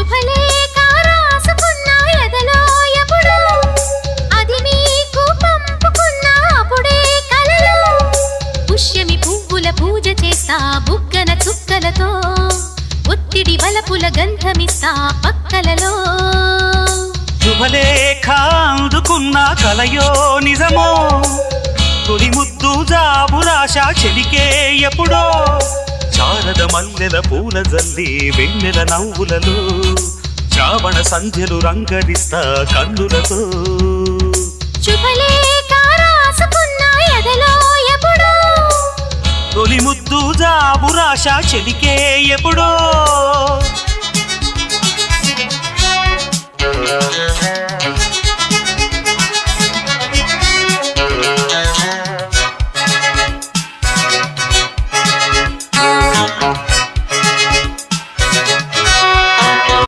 శుభలేఖ రాసుకున్న ఎదలో ఎప్పుడు అది మీకు పంపుకున్న అప్పుడే కలలో పుష్యమి పువ్వుల పూజ చేస్తా బుగ్గన చుక్కలతో ఒత్తిడి వలపుల గంధమిస్తా పక్కలలో శుభలేఖ అందుకున్న కలయో నిజమో తొలి ముద్దు జాబు రాశ చెలికే ఎప్పుడో శారద మల్లెల పూల జల్లి వెన్నెల నవ్వులలో శ్రావణ సంధ్యలు రంగరిస్తా కన్నులతో శుభలేఖ రాసుకున్న ఎదలో ఎప్పుడు తొలి ముద్దు జాబు రాశ చెలికే ఎప్పుడో